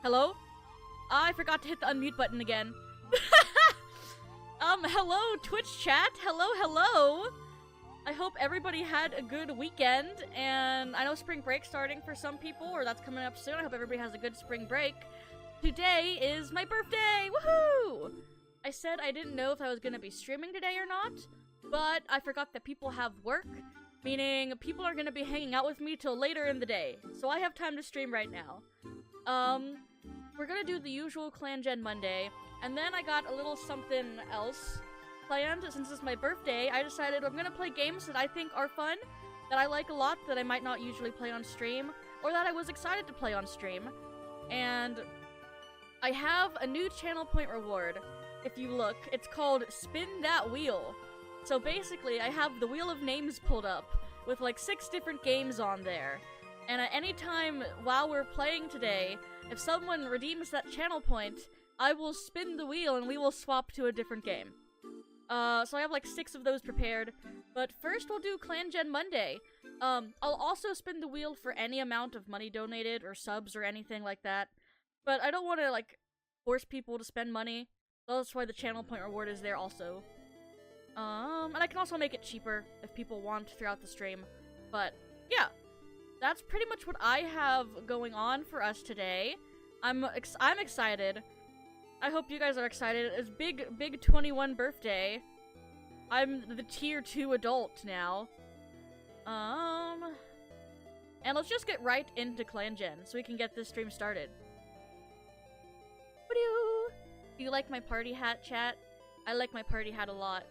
Hello? I forgot to hit the unmute button again. Hello, Twitch chat. Hello. I hope everybody had a good weekend, and I know spring break's starting for some people, or that's coming up soon. I hope everybody has a good spring break. Today is my birthday! Woohoo! I said I didn't know if I was gonna be streaming today or not, but I forgot that people have work, meaning people are gonna be hanging out with me till later in the day, so I have time to stream right now. We're gonna do the usual Clangen Monday, and then I got a little something else planned. Since it's my birthday, I decided I'm gonna play games that I think are fun, that I like a lot, that I might not usually play on stream, or that I was excited to play on stream. And I have a new channel point reward. If you look, it's called Spin That Wheel. So basically, I have the Wheel of Names pulled up, with like 6 different games on there. And at any time while we're playing today, if someone redeems that channel point, I will spin the wheel and we will swap to a different game. So I have like 6 of those prepared. But first we'll do Clangen Monday. I'll also spin the wheel for any amount of money donated or subs or anything like that. But I don't want to like force people to spend money. So that's why the channel point reward is there also. And I can also make it cheaper if people want throughout the stream. But yeah. That's pretty much what I have going on for us today. I'm excited. I hope you guys are excited. It's big 21 birthday. I'm the tier 2 adult now. And let's just get right into Clangen so we can get this stream started. Do you like my party hat, chat? I like my party hat a lot.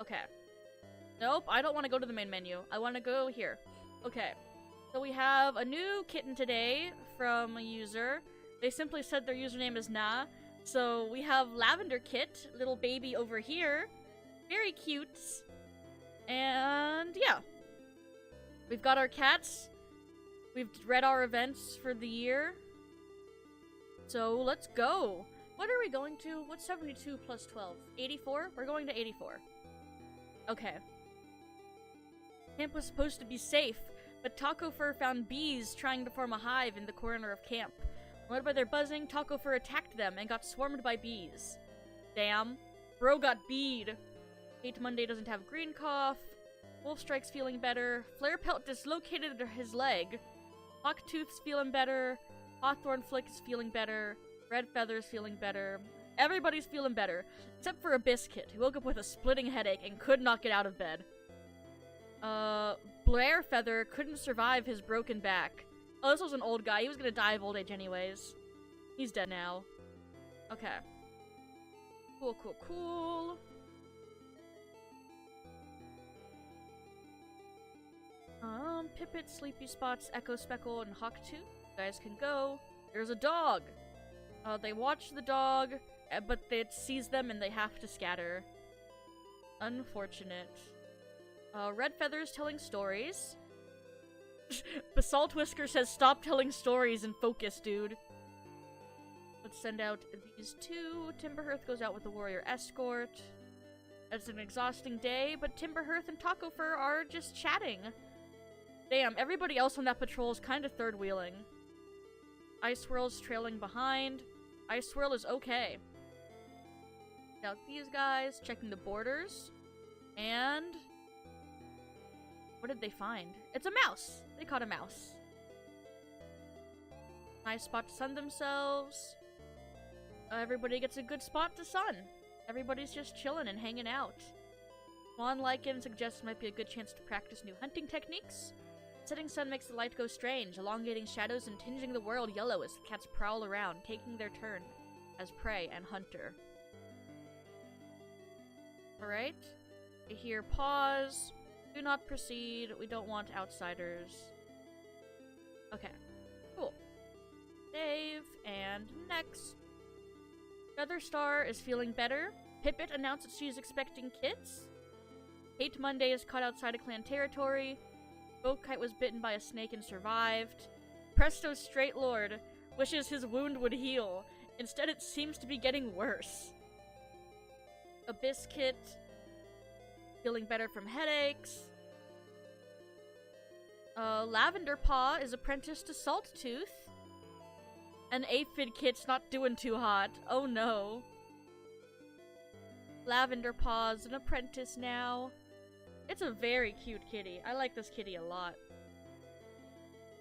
Okay. Nope, I don't want to go to the main menu. I want to go here. Okay, so we have a new kitten today from a user. They simply said their username is Na. So we have Lavender Kit, little baby over here. Very cute. And yeah. We've got our cats. We've read our events for the year. So let's go. What are we going to? What's 72 plus 12? 84? We're going to 84. Okay. Camp was supposed to be safe, but Taco Fur found bees trying to form a hive in the corner of camp. Led by their buzzing, Taco Fur attacked them and got swarmed by bees. Damn. Bro got beed. Hate Monday doesn't have green cough. Wolf Strike's feeling better. Flare Pelt dislocated his leg. Hawktooth's feeling better. Hawthorn Flick is feeling better. Red Feather's feeling better. Everybody's feeling better, except for a Biscuit, who woke up with a splitting headache and could not get out of bed. Blair Feather couldn't survive his broken back. Oh, this was an old guy. He was gonna die of old age anyways. He's dead now. Okay. Cool. Pippet, Sleepy Spots, Echo Speckle, and Hawktooth. You guys can go. There's a dog! They watch the dog, but it sees them and they have to scatter. Unfortunate. Red Feather's telling stories. Basalt Whisker says, stop telling stories and focus, dude. Let's send out these 2. Timberhearth goes out with the Warrior Escort. It's an exhausting day, but Timberhearth and Taco Fur are just chatting. Damn, everybody else on that patrol is kind of third-wheeling. Ice Swirl's trailing behind. Ice Swirl is okay. Now these guys, checking the borders. And what did they find? It's a mouse! They caught a mouse. Nice spot to sun themselves. Everybody gets a good spot to sun. Everybody's just chilling and hanging out. Juan Lycan suggests it might be a good chance to practice new hunting techniques. Setting sun makes the light go strange, elongating shadows and tinging the world yellow as the cats prowl around, taking their turn as prey and hunter. Alright. I hear pause. Do not proceed. We don't want outsiders. Okay. Cool. Save. And next. Featherstar is feeling better. Pippet announces she's expecting kits. Hate Monday is caught outside of clan territory. Bowkite was bitten by a snake and survived. Presto Straight Lord wishes his wound would heal. Instead, it seems to be getting worse. A Biscuit feeling better from headaches. Lavender Paw is apprenticed to Salttooth. An aphid kit's not doing too hot. Oh no. Lavender Paw's an apprentice now. It's a very cute kitty. I like this kitty a lot.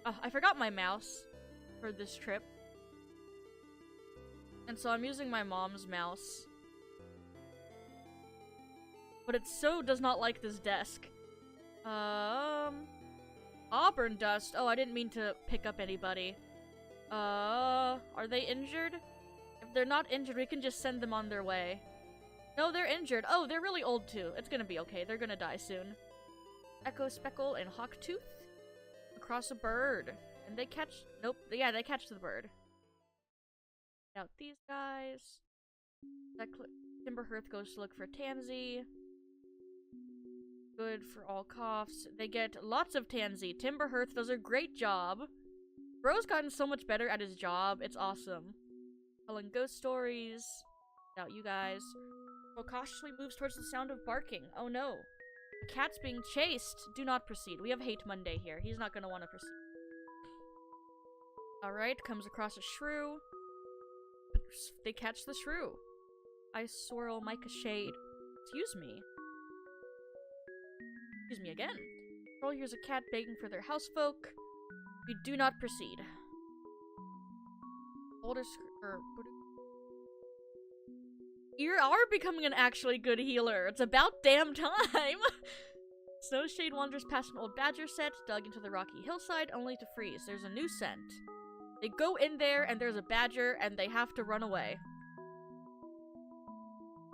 Oh, I forgot my mouse for this trip. And so I'm using my mom's mouse. But it so does not like this desk. Auburn dust. Oh, I didn't mean to pick up anybody. Are they injured? If they're not injured, we can just send them on their way. No, they're injured. Oh, they're really old too. It's gonna be okay. They're gonna die soon. Echo Speckle and Hawktooth across a bird. And they catch... Nope. Yeah, they catch the bird. Out these guys. Timberhearth goes to look for Tansy. Good for all coughs. They get lots of Tansy. Timberhearth does a great job. Bro's gotten so much better at his job. It's awesome. Telling ghost stories. Out you guys. Bro cautiously moves towards the sound of barking. Oh no. The cat's being chased. Do not proceed. We have Hate Monday here. He's not gonna want to proceed. Alright, comes across a shrew. They catch the shrew. I swirl Micah Shade. Excuse me. Excuse me again. Troll hears a cat begging for their housefolk. We do not proceed. You are becoming an actually good healer. It's about damn time. Snowshade wanders past an old badger set, dug into the rocky hillside, only to freeze. There's a new scent. They go in there, and there's a badger, and they have to run away.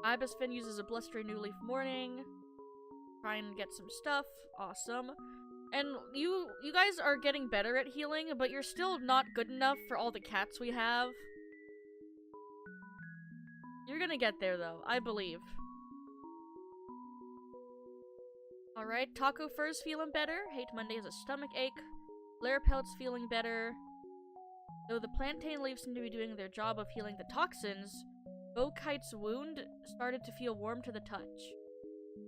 Ibisfin uses a blustery new leaf morning. Try and get some stuff. Awesome. And you guys are getting better at healing, but you're still not good enough for all the cats we have. You're gonna get there, though. I believe. Alright, Taco Fur's feeling better. Hate Monday has a stomach ache. Blair Pelt's feeling better. Though the plantain leaves seem to be doing their job of healing the toxins, Bo Kite's wound started to feel warm to the touch.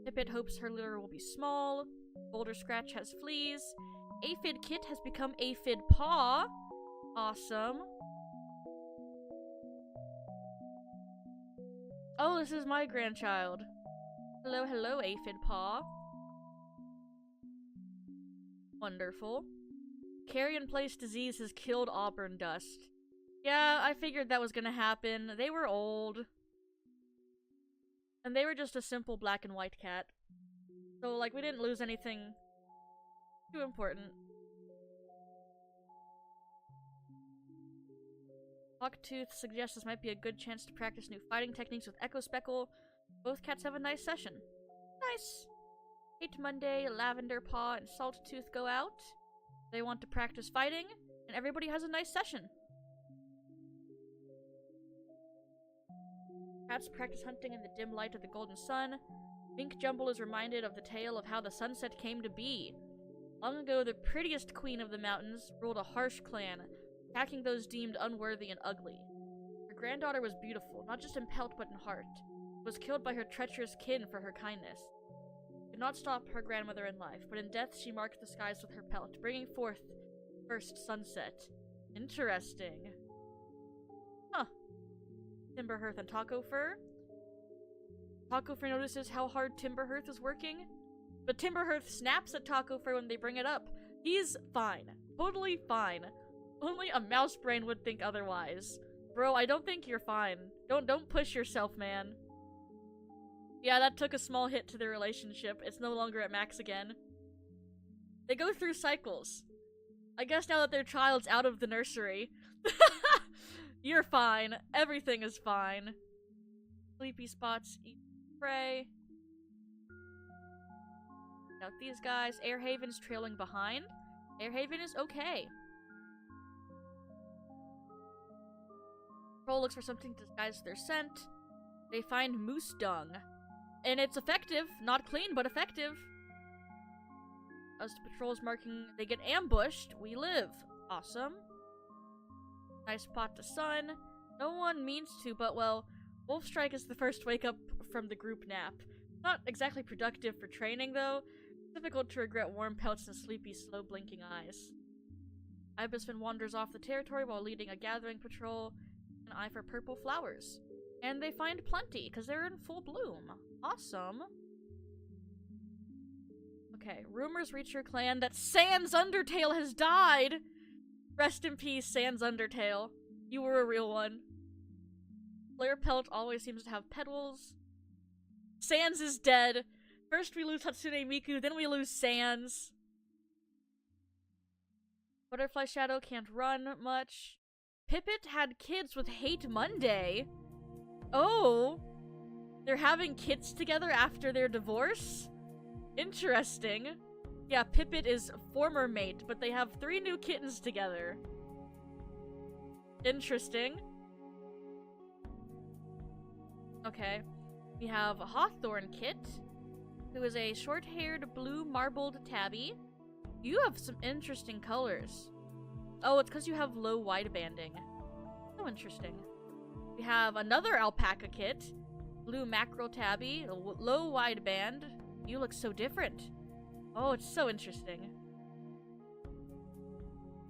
Tippet hopes her litter will be small. Boulder Scratch has fleas. Aphid Kit has become Aphid Paw. Awesome. Oh, this is my grandchild. Hello, hello, Aphid Paw. Wonderful. Carrion Place disease has killed Auburn Dust. Yeah, I figured that was gonna happen. They were old. And they were just a simple black and white cat. So, like, we didn't lose anything too important. Hawktooth suggests this might be a good chance to practice new fighting techniques with Echo Speckle. Both cats have a nice session. Nice! Hate Monday, Lavender Paw, and Salttooth go out. They want to practice fighting, and everybody has a nice session. Cats practice hunting in the dim light of the golden sun. Mink Jumble is reminded of the tale of how the sunset came to be. Long ago, the prettiest queen of the mountains ruled a harsh clan, attacking those deemed unworthy and ugly. Her granddaughter was beautiful, not just in pelt but in heart. Was killed by her treacherous kin for her kindness. Could not stop her grandmother in life, but in death she marked the skies with her pelt, bringing forth the first sunset. Interesting. Huh. Timberhearth and Taco Fur. Taco Fur notices how hard Timberhearth is working, but Timberhearth snaps at Taco Fur when they bring it up. He's fine. Totally fine. Only a mouse brain would think otherwise. Bro, I don't think you're fine. Don't push yourself, man. Yeah, that took a small hit to their relationship. It's no longer at max again. They go through cycles. I guess now that their child's out of the nursery. You're fine. Everything is fine. Sleepy Spots eat prey. Out these guys. Airhaven's trailing behind. Airhaven is okay. Troll looks for something to disguise their scent. They find moose dung. And it's effective. Not clean, but effective. As the patrol's marking, they get ambushed. We live. Awesome. Nice spot to sun. No one means to, but well, Wolfstrike is the first wake up from the group nap. Not exactly productive for training, though. Difficult to regret warm pelts and sleepy, slow blinking eyes. Ibisfin wanders off the territory while leading a gathering patrol, an eye for purple flowers. And they find plenty, because they're in full bloom. Awesome. Okay, rumors reach your clan that Sans Undertale has died! Rest in peace, Sans Undertale. You were a real one. Flare Pelt always seems to have petals. Sans is dead. First we lose Hatsune Miku, then we lose Sans. Butterfly Shadow can't run much. Pippet had kids with Hate Monday. Oh! They're having kids together after their divorce? Interesting. Yeah, Pippet is former mate, but they have 3 new kittens together. Interesting. Okay. We have a Hawthorne Kit, who is a short-haired blue marbled tabby. You have some interesting colors. Oh, it's because you have low widebanding. So interesting. We have another alpaca kit, blue mackerel tabby, low wideband. You look so different. Oh, it's so interesting.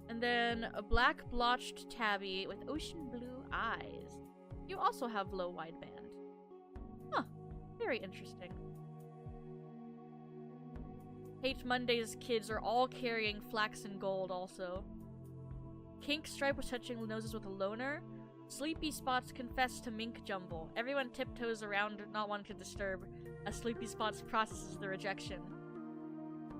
And then a black blotched tabby with ocean blue eyes. You also have low wideband. Huh. Very interesting. Hate Monday's kids are all carrying flax and gold also. Kink Stripe was touching noses with a loner. Sleepy Spots confessed to Mink Jumble. Everyone tiptoes around, not wanting to disturb, as Sleepy Spots processes the rejection.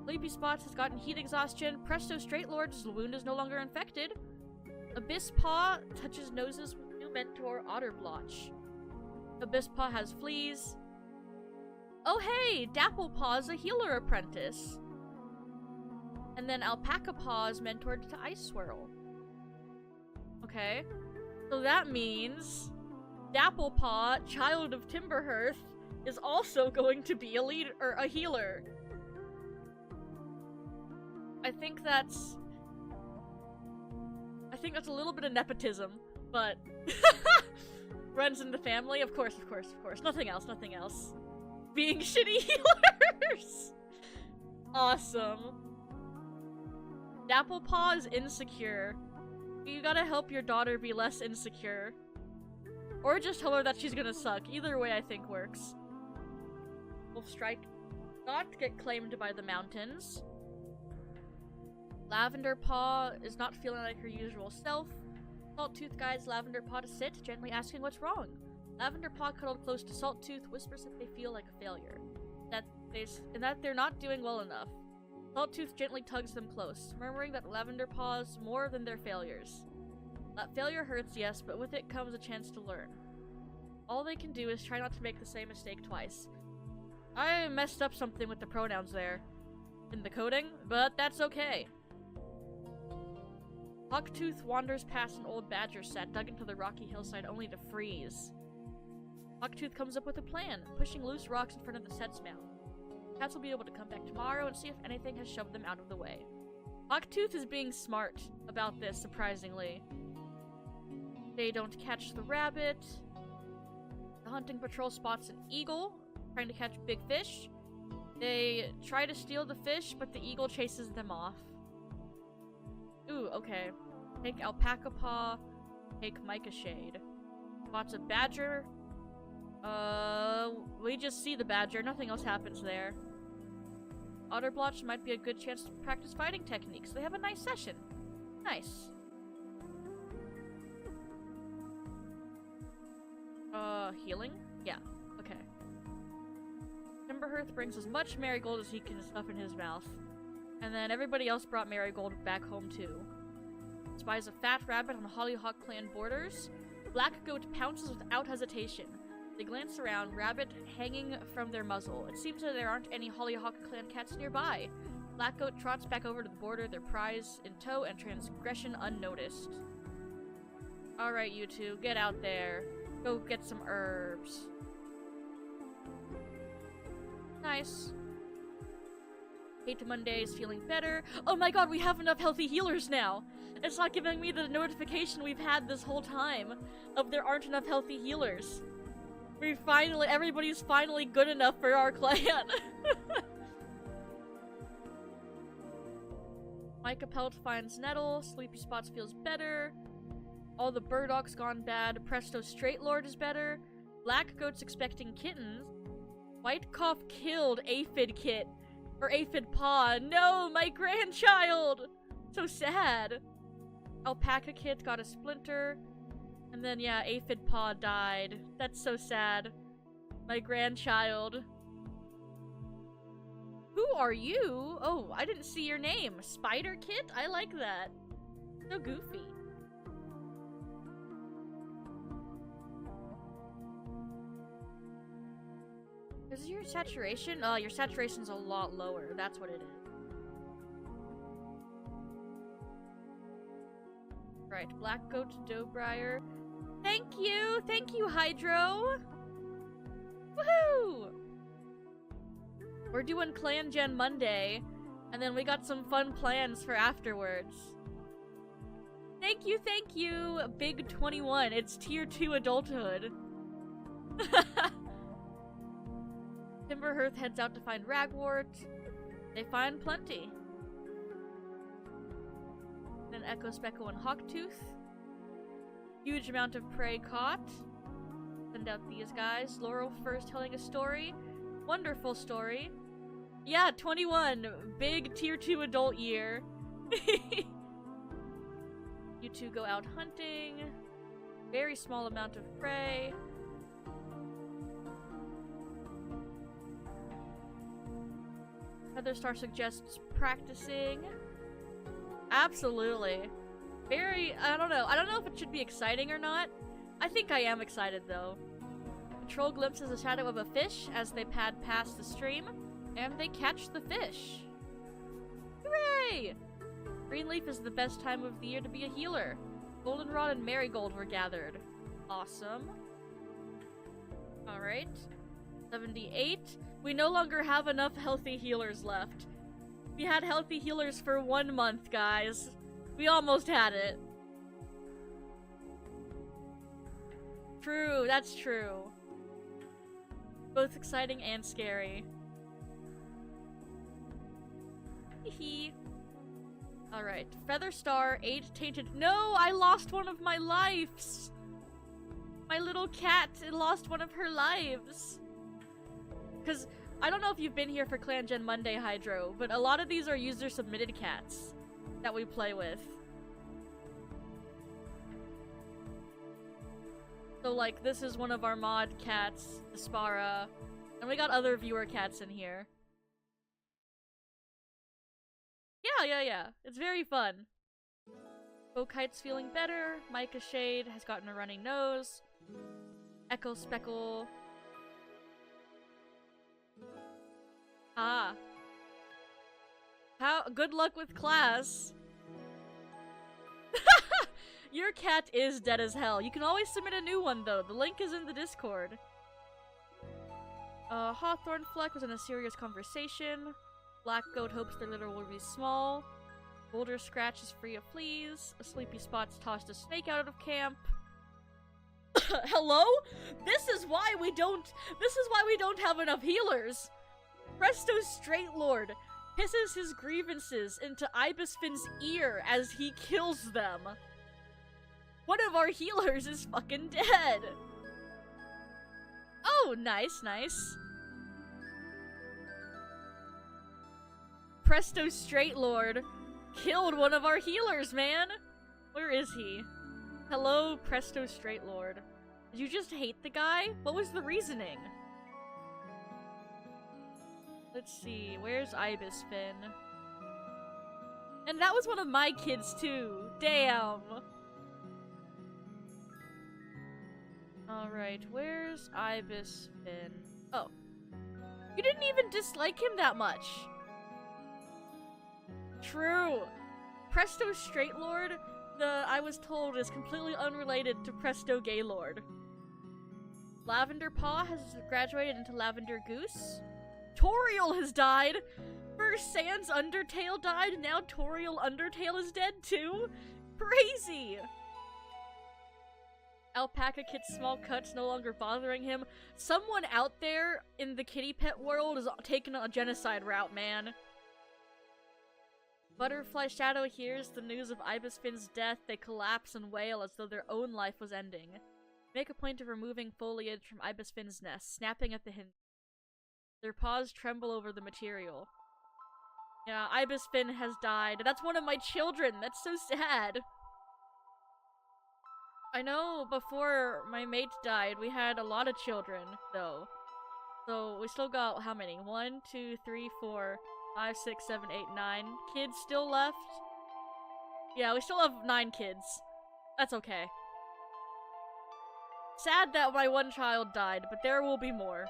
Sleepy Spots has gotten heat exhaustion. Presto Straight Lord's wound is no longer infected. Abyss Paw touches noses with new mentor Otter Blotch. Abyss Paw has fleas. Oh hey! Dapple Paw's a healer apprentice. And then Alpaca Paw is mentored to Ice Swirl. Okay. So that means Dapple Paw, child of Timberhearth, is also going to be a leader or a healer. I think that's a little bit of nepotism, but runs in the family. Of course. Nothing else. Being shitty healers. Awesome. Dapple Paw is insecure. You gotta help your daughter be less insecure. Or just tell her that she's gonna suck. Either way I think works. Wolf Strike not get claimed by the mountains. Lavender Paw is not feeling like her usual self. Salttooth guides Lavender Paw to sit, gently asking what's wrong. Lavender Paw cuddled close to Salttooth whispers that they feel like a failure. That they're not doing well enough. Salttooth gently tugs them close, murmuring that Lavender Paw's more than their failures. That failure hurts, yes, but with it comes a chance to learn. All they can do is try not to make the same mistake twice. I messed up something with the pronouns there in the coding, but that's okay. Hawktooth wanders past an old badger set dug into the rocky hillside only to freeze. Hawktooth comes up with a plan, pushing loose rocks in front of the set's mouth. Cats will be able to come back tomorrow and see if anything has shoved them out of the way. Hawktooth is being smart about this, surprisingly. They don't catch the rabbit. The hunting patrol spots an eagle, trying to catch big fish. They try to steal the fish, but the eagle chases them off. Ooh, okay. Take Alpaca Paw. Take Mica Shade. Spots a badger. We just see the badger. Nothing else happens there. Otter Blotch might be a good chance to practice fighting techniques. They have a nice session. Nice. Healing? Yeah. Okay. Timberhearth brings as much marigold as he can stuff in his mouth. And then everybody else brought marigold back home too. Spies a fat rabbit on Hollyhock clan borders. Black Goat pounces without hesitation. They glance around, rabbit hanging from their muzzle. It seems that there aren't any Hollyhock clan cats nearby. Black Goat trots back over to the border, their prize in tow and transgression unnoticed. Alright, you two, get out there. Go get some herbs. Nice. Hate Monday is feeling better. Oh my god, we have enough healthy healers now! It's not giving me the notification we've had this whole time of there aren't enough healthy healers. Everybody's finally good enough for our clan. Micah Pelt finds Nettle. Sleepy Spots feels better. All the Burdocks gone bad. Presto Straight Lord is better. Black Goat's expecting kittens. White Cough killed Aphid Kit. Or Aphid Paw. No, my grandchild! So sad. Alpaca Kit got a splinter. And then, yeah, Aphid Paw died. That's so sad. My grandchild. Who are you? Oh, I didn't see your name. Spider Kit? I like that. So goofy. Is your saturation? Oh, your saturation's a lot lower. That's what it is. Right, Black Goat Doughbriar. Thank you! Thank you, Hydro! Woohoo! We're doing Clangen Monday, and then we got some fun plans for afterwards. Thank you, Big 21. It's Tier 2 adulthood. Timberhearth heads out to find Ragwort. They find plenty. Then Echo, Speckle, and Hawktooth. Huge amount of prey caught. Send out these guys. Laurel first telling a story. Wonderful story. Yeah, 21. Big Tier 2 adult year. You two go out hunting. Very small amount of prey. Featherstar suggests practicing. Absolutely. Very, I don't know if it should be exciting or not. I think I am excited though. Patrol glimpses a shadow of a fish as they pad past the stream, and they catch the fish. Hooray! Greenleaf is the best time of the year to be a healer. Goldenrod and Marigold were gathered. Awesome. Alright. 78. We no longer have enough healthy healers left. We had healthy healers for 1 month, guys. We almost had it. True, that's true. Both exciting and scary. Hehe. Alright. Featherstar, 8 tainted. No, I lost one of my lives! My little cat lost one of her lives. Because, I don't know if you've been here for Clangen Monday, Hydro, but a lot of these are user-submitted cats that we play with. So, like, this is one of our mod cats, Dispara, and we got other viewer cats in here. Yeah. It's very fun. Bokite's feeling better. Micah Shade has gotten a running nose. Echo Speckle. Ah. Good luck with class. Your cat is dead as hell. You can always submit a new one, though. The link is in the Discord. Hawthorn Fleck was in a serious conversation. Black Goat hopes their litter will be small. Boulder Scratch is free of fleas. A Sleepy Spot's tossed a snake out of camp. Hello? This is why we don't have enough healers. Presto Straight Lord pisses his grievances into Ibisfin's ear as he kills them. One of our healers is fucking dead. Oh, nice. Presto Straight Lord killed one of our healers, man. Where is he? Hello, Presto Straight Lord. Did you just hate the guy? What was the reasoning? Let's see, where's Ibisfin? And that was one of my kids too. Damn. Alright, where's Ibisfin? Oh. You didn't even dislike him that much. True. Presto Straight Lord, I was told, is completely unrelated to Presto Gaylord. Lavender Paw has graduated into Lavender Goose. Toriel has died! First Sans Undertale died, now Toriel Undertale is dead too? Crazy! Alpaca Kit's small cuts no longer bothering him. Someone out there in the kitty pet world is taking a genocide route, man. Butterfly Shadow hears the news of Ibis Finn's death. They collapse and wail as though their own life was ending. Make a point of removing foliage from Ibis Finn's nest, snapping at the hinge. Their paws tremble over the material. Yeah, Ibis Finn has died. That's one of my children. That's so sad. I know before my mate died, we had a lot of children, though. So we still got, how many? 1, 2, 3, 4, 5, 6, 7, 8, 9 kids still left. Yeah, we still have 9 kids. That's okay. Sad that my one child died, but there will be more.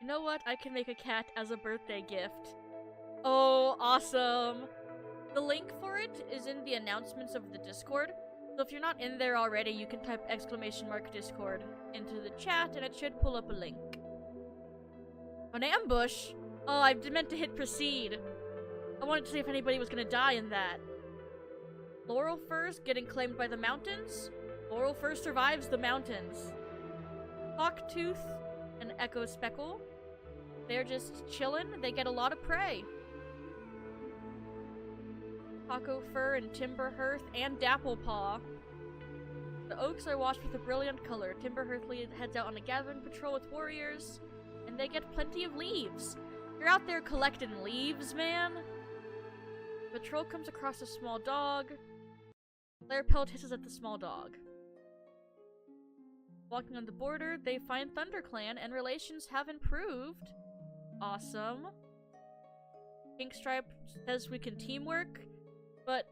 You know what? I can make a cat as a birthday gift. Oh, awesome! The link for it is in the announcements of the Discord. So if you're not in there already, you can type !Discord into the chat and it should pull up a link. An ambush? Oh, I meant to hit proceed. I wanted to see if anybody was gonna die in that. Laurel Fur's getting claimed by the mountains. Laurel Fur survives the mountains. Hawktooth and Echo Speckle. They're just chilling. They get a lot of prey. Taco Fur and Timberhearth and Dapplepaw. The oaks are washed with a brilliant color. Timberhearth heads out on a gathering patrol with warriors, and they get plenty of leaves. You're out there collecting leaves, man. The patrol comes across a small dog. Pelt hisses at the small dog. Walking on the border, they find ThunderClan and relations have improved. Awesome. Pinkstripe says we can teamwork, but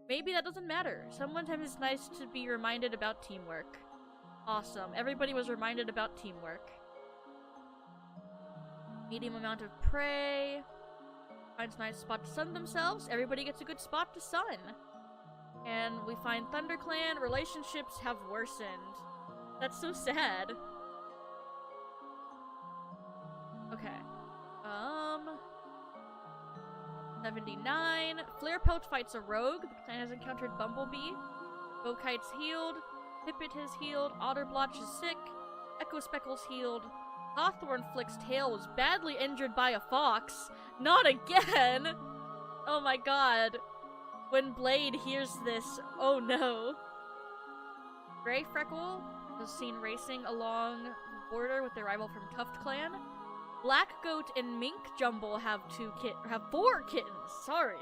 maybe that doesn't matter. Sometimes it's nice to be reminded about teamwork. Awesome. Everybody was reminded about teamwork. Medium amount of prey. Finds a nice spot to sun themselves. Everybody gets a good spot to sun. And we find ThunderClan. Relationships have worsened. That's so sad. Okay. 79. Flarepelt fights a rogue. The clan has encountered Bumblebee. Bowkite's healed. Pipit has healed. Otterblotch is sick. Echo Speckle's healed. Hawthorn Flick's tail was badly injured by a fox. Not again! Oh my god. When Blade hears this, oh no. Grey Freckle was seen racing along the border with their rival from Tuft Clan. Black Goat and Mink Jumble have 4 kittens. Sorry.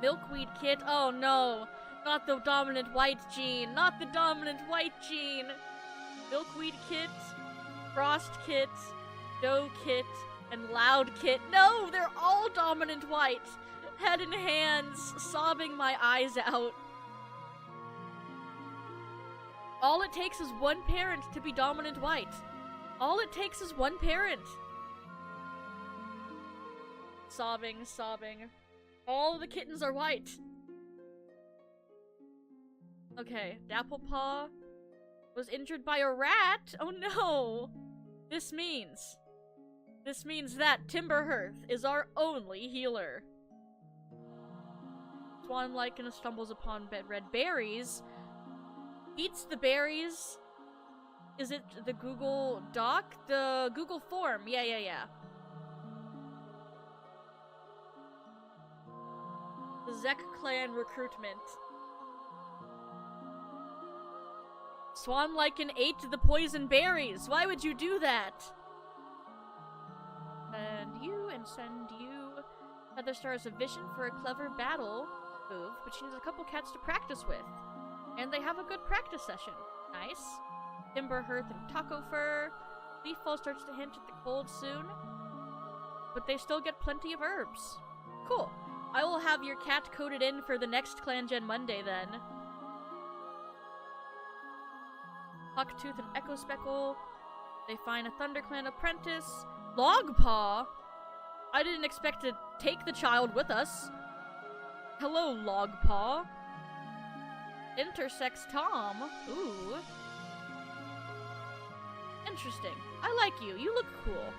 Milkweed Kit, oh no. Not the dominant white gene. Not the dominant white gene. Milkweed Kit, Frost Kit, Doe Kit, and Loud Kit. No, they're all dominant white. Head in hands, sobbing my eyes out. All it takes is one parent to be dominant white. All it takes is one parent. Sobbing. All the kittens are white. Okay, Dapplepaw was injured by a rat? Oh no! This means that Timberhearth is our only healer. Swan Lycan stumbles upon red berries. Eats the berries. Is it the Google Doc? The Google form. Yeah. The Zek clan recruitment. Swan Lycan ate the poison berries. Why would you do that? Send you. Featherstar has a vision for a clever battle move, but she needs a couple cats to practice with. And they have a good practice session. Nice. Timberhearth and Taco Fur. Leafball starts to hint at the cold soon, but they still get plenty of herbs. Cool. I will have your cat coded in for the next Clangen Monday then. Hawktooth and Echo Speckle. They find a ThunderClan apprentice. Logpaw? I didn't expect to take the child with us. Hello, Logpaw. Intersex Tom. Ooh. Interesting. I like you. You look cool.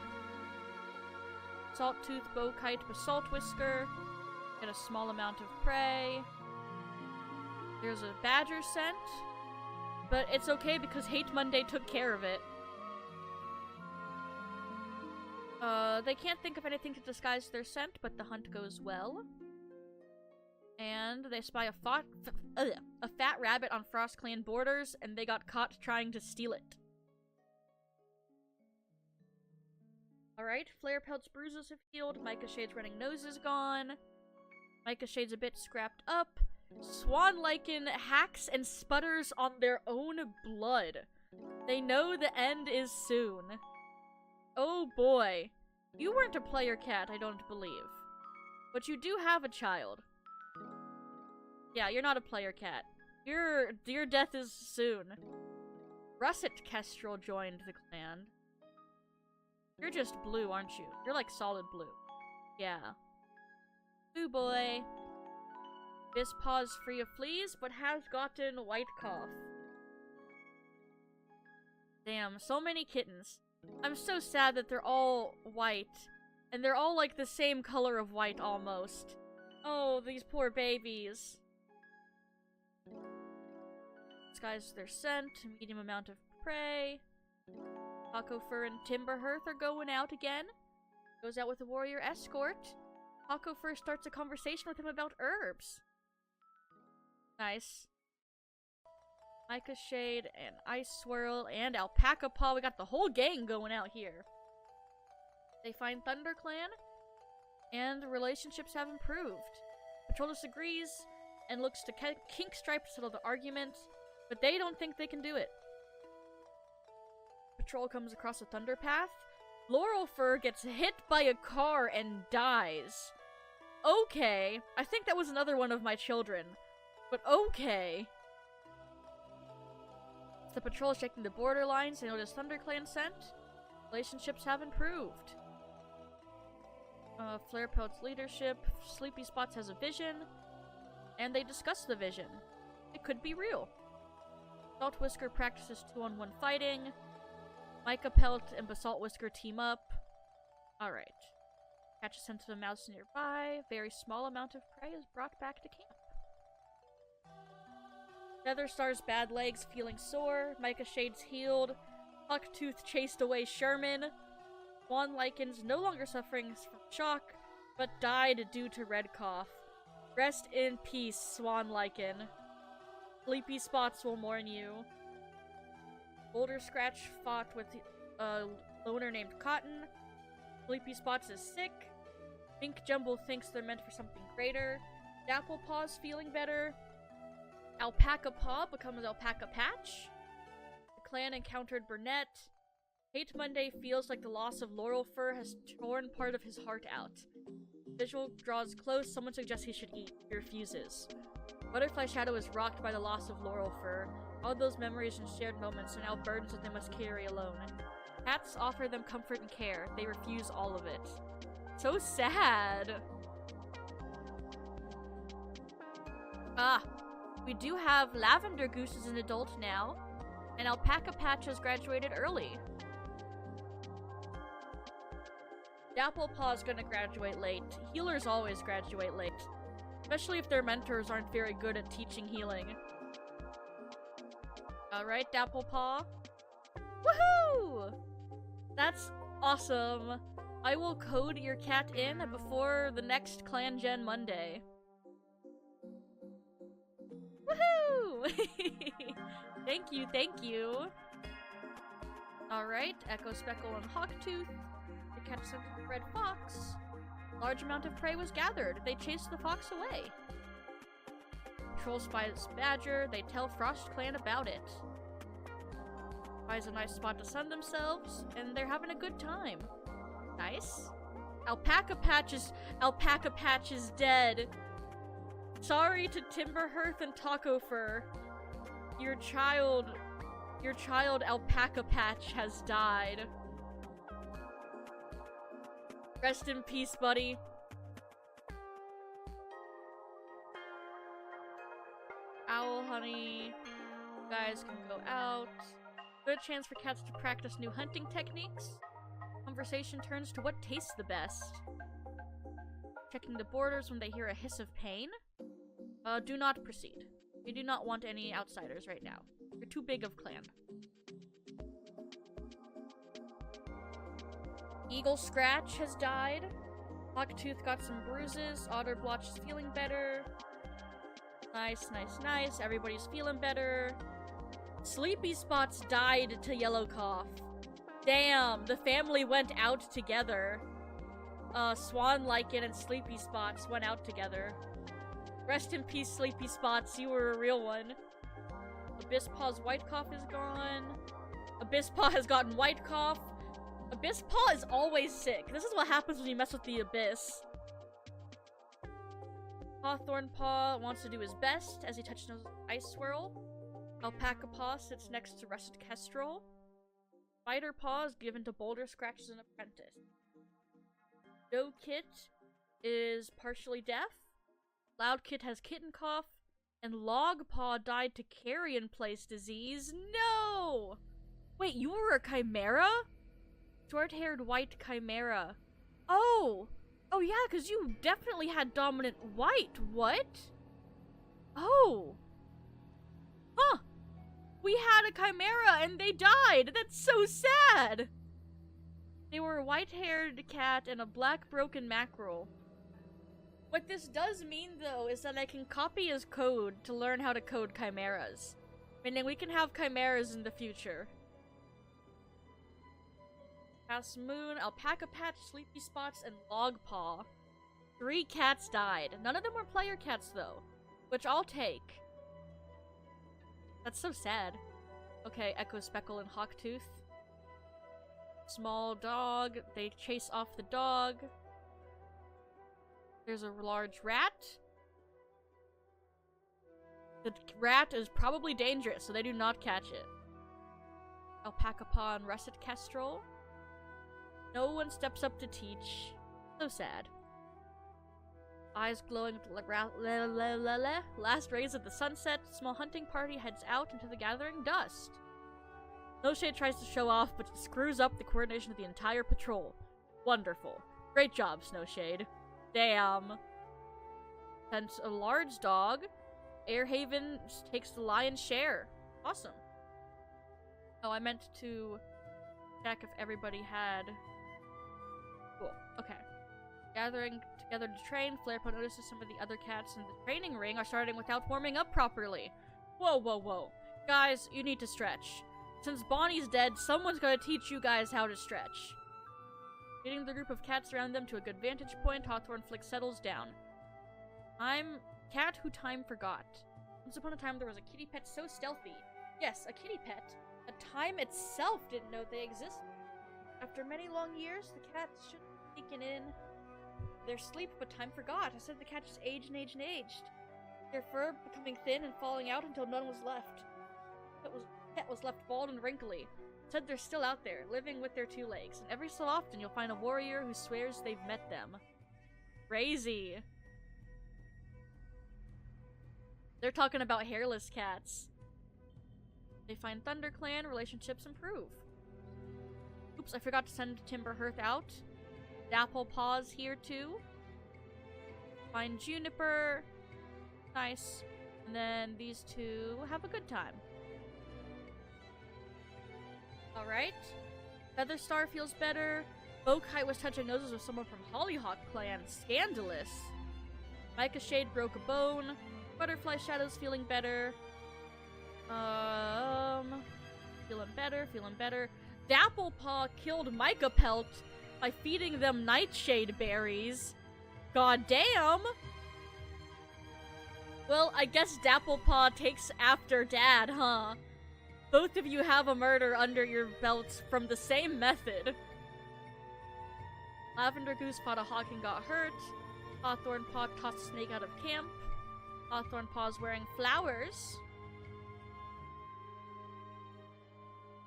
Salttooth, Bowkite, Basalt Whisker. Get a small amount of prey. There's a badger scent. But it's okay because Hate Monday took care of it. They can't think of anything to disguise their scent, but the hunt goes well. And they spy a fat rabbit on Frost Clan borders, and they got caught trying to steal it. Alright, Flare Pelt's bruises have healed, Micah Shade's running nose is gone. Micah Shade's a bit scrapped up. Swan Lichen hacks and sputters on their own blood. They know the end is soon. Oh boy. You weren't a player cat, I don't believe. But you do have a child. Yeah, you're not a player cat. Your death is soon. Russet Kestrel joined the clan. You're just blue, aren't you? You're like solid blue. Yeah. Blue boy. This paw's free of fleas, but has gotten white cough. Damn, so many kittens. I'm so sad that they're all white. And they're all like the same color of white almost. Oh, these poor babies. Disguise their scent, medium amount of prey. Taco Fur and Timberhearth are going out again. Goes out with a warrior escort. Taco Fur starts a conversation with him about herbs. Nice. Micah Shade and Ice Swirl and Alpaca Paw. We got the whole gang going out here. They find ThunderClan, and relationships have improved. Patrol disagrees and looks to Kink Stripe to settle the argument, but they don't think they can do it. Patrol comes across a thunder path. Laurel Fur gets hit by a car and dies. Okay, I think that was another one of my children, but okay. The patrol is checking the borderlines. They notice ThunderClan scent. Relationships have improved. Flare Pelt's leadership. Sleepy Spots has a vision. And they discuss the vision. It could be real. Basalt Whisker practices 2-on-1 fighting. Micah Pelt and Basalt Whisker team up. Alright. Catch a scent of a mouse nearby. Very small amount of prey is brought back to camp. Featherstar's bad legs feeling sore. Micah Shade's healed. Hucktooth chased away Sherman. Swan Lichens no longer suffering from shock, but died due to red cough. Rest in peace, Swan Lichen. Sleepy Spots will mourn you. Boulder Scratch fought with a loner named Cotton. Sleepy Spots is sick. Pink Jumble thinks they're meant for something greater. Dapple Paw's feeling better. Alpaca Paw becomes Alpaca Patch. The clan encountered Burnett. Hate Monday feels like the loss of Laurel Fur has torn part of his heart out. Visual draws close. Someone suggests he should eat. He refuses. Butterfly Shadow is rocked by the loss of Laurel Fur. All those memories and shared moments are now burdens that they must carry alone. Cats offer them comfort and care. They refuse all of it. So sad. Ah. We do have Lavender Goose as an adult now, and Alpaca Patch has graduated early. Dapple Paw's gonna graduate late. Healers always graduate late, especially if their mentors aren't very good at teaching healing. Alright, Dapple Paw. Woohoo! That's awesome. I will code your cat in before the next Clan Gen Monday. Woohoo! Thank you, thank you. Alright, Echo Speckle and Hawktooth. They catch some red fox. Large amount of prey was gathered. They chased the fox away. Troll spies Badger. They tell Frost Clan about it. Finds a nice spot to sun themselves, and they're having a good time. Nice. Alpaca Patch is dead. Sorry to Timberhearth and Taco Fur. Your child Alpaca Patch has died. Rest in peace, buddy. Owl Honey. You guys can go out. Good chance for cats to practice new hunting techniques. Conversation turns to what tastes the best. Checking the borders when they hear a hiss of pain. Do not proceed. We do not want any outsiders right now. You're too big of clan. Eagle Scratch has died. Hawktooth got some bruises. Otterblotch is feeling better. Nice, nice, nice. Everybody's feeling better. Sleepy Spots died to Yellow Cough. Damn, the family went out together. Swan Lichen and Sleepy Spots went out together. Rest in peace, Sleepy Spots. You were a real one. Abyss Paw's White Cough is gone. Abyss Paw has gotten White Cough. Abyss Paw is always sick. This is what happens when you mess with the Abyss. Hawthorn Paw wants to do his best as he touches Ice Swirl. Alpaca Paw sits next to Russet Kestrel. Spider Paw is given to Boulder Scratch as an apprentice. Joe Kit is partially deaf. Loud Kit has kitten cough. And Log Paw died to carrion place disease. No! Wait, you were a chimera? Short-haired white chimera. Oh! Oh yeah, because you definitely had dominant white. What? Oh. Huh. We had a chimera and they died. That's so sad. They were a white-haired cat and a black broken mackerel. What this does mean, though, is that I can copy his code to learn how to code chimeras. Meaning we can have chimeras in the future. Past Moon, Alpaca Patch, Sleepy Spots, and Log Paw. 3 cats died. None of them were player cats, though. Which I'll take. That's so sad. Okay, Echo Speckle and Hawktooth. Small dog. They chase off the dog. There's a large rat. The rat is probably dangerous, so they do not catch it. Alpaca Paw and Russet Kestrel. No one steps up to teach. So sad. Eyes glowing at the last rays of the sunset, small hunting party heads out into the gathering dust. Snowshade tries to show off, but screws up the coordination of the entire patrol. Wonderful. Great job, Snowshade. Damn. Sent a large dog. Airhaven takes the lion's share. Awesome. Oh, I meant to check if everybody had... Cool. Okay. Gathering together to train, Flarepaw notices some of the other cats in the training ring are starting without warming up properly. Whoa, whoa, whoa. Guys, you need to stretch. Since Bonnie's dead, someone's gotta teach you guys how to stretch. Getting the group of cats around them to a good vantage point, Hawthorn Flick settles down. I'm cat who time forgot. Once upon a time there was a kitty pet so stealthy. Yes, a kitty pet. A time itself didn't know they existed. After many long years, the cat should have taken in their sleep, but time forgot. I said the cat just aged and aged and aged. Their fur becoming thin and falling out until none was left. The cat was left bald and wrinkly. Said they're still out there, living with their 2 legs, and every so often you'll find a warrior who swears they've met them. Crazy. They're talking about hairless cats. They find ThunderClan, relationships improve. Oops, I forgot to send Timberhearth out. Dapple Paws here too. Find Juniper. Nice. And then these 2 have a good time. Alright. Featherstar feels better. Oakkite was touching noses with someone from Hollyhock Clan. Scandalous. Micah Shade broke a bone. Butterfly Shadow's feeling better. Feeling better, feeling better. Dapplepaw killed Micah Pelt by feeding them nightshade berries. God damn! Well, I guess Dapplepaw takes after Dad, huh? Both of you have a murder under your belts from the same method. Lavender Goose fought a hawk and got hurt. Hawthorn Paw tossed a snake out of camp. Hawthorn Paw's wearing flowers.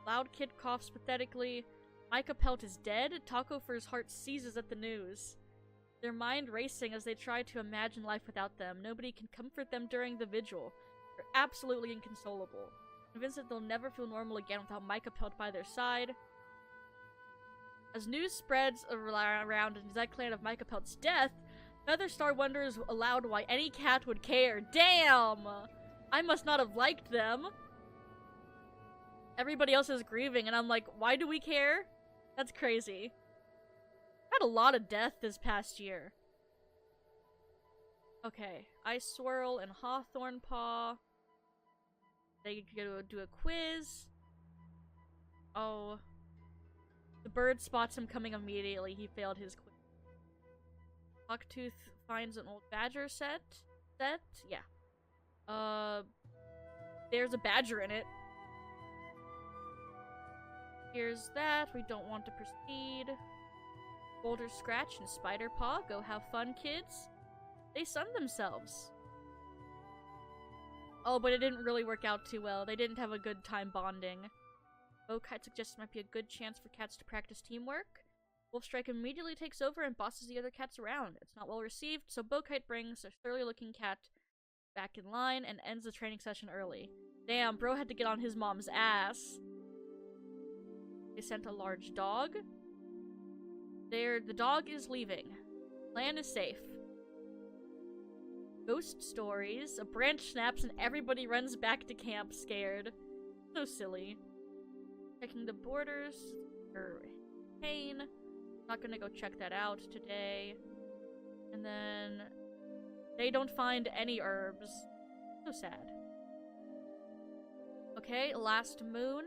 Loud Kid coughs pathetically. Micah Pelt is dead. Taco Fur's heart seizes at the news. Their mind racing as they try to imagine life without them. Nobody can comfort them during the vigil. They're absolutely inconsolable. Convinced that they'll never feel normal again without Micah Pelt by their side. As news spreads around in Zed Clan of Micah Pelt's death, Featherstar wonders aloud why any cat would care. Damn! I must not have liked them. Everybody else is grieving, and I'm like, why do we care? That's crazy. had a lot of death this past year. Okay, Ice Swirl and Hawthorn Paw. They go do a quiz. Oh. The bird spots him coming immediately. He failed his quiz. Hawktooth finds an old badger set? Yeah. There's a badger in it. Here's that. We don't want to proceed. Boulder Scratch and Spider Paw. Go have fun, kids. They sunned themselves. Oh, but it didn't really work out too well. They didn't have a good time bonding. Bowkite suggests it might be a good chance for cats to practice teamwork. Wolfstrike immediately takes over and bosses the other cats around. It's not well received, so Bowkite brings a surly-looking cat back in line and ends the training session early. Damn, bro had to get on his mom's ass. They sent a large dog. The dog is leaving. Land is safe. Ghost stories. A branch snaps and everybody runs back to camp scared. So silly. Checking the borders for pain. Not gonna go check that out today. And then they don't find any herbs. So sad. Okay, last moon.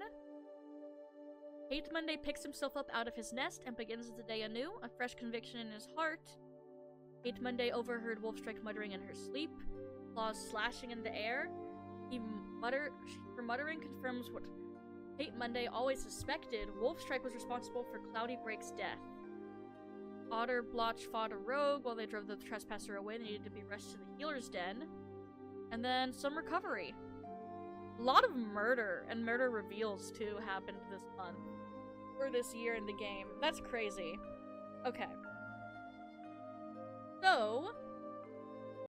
Hate Monday picks himself up out of his nest and begins the day anew, a fresh conviction in his heart. Hate Monday overheard Wolfstrike muttering in her sleep, claws slashing in the air. Her muttering confirms what Hate Monday always suspected. Wolfstrike was responsible for Cloudy Break's death. Otter Blotch fought a rogue while they drove the trespasser away. They needed to be rushed to the healer's den. And then some recovery. A lot of murder and murder reveals too happened this month. Or this year in the game. That's crazy. Okay. So,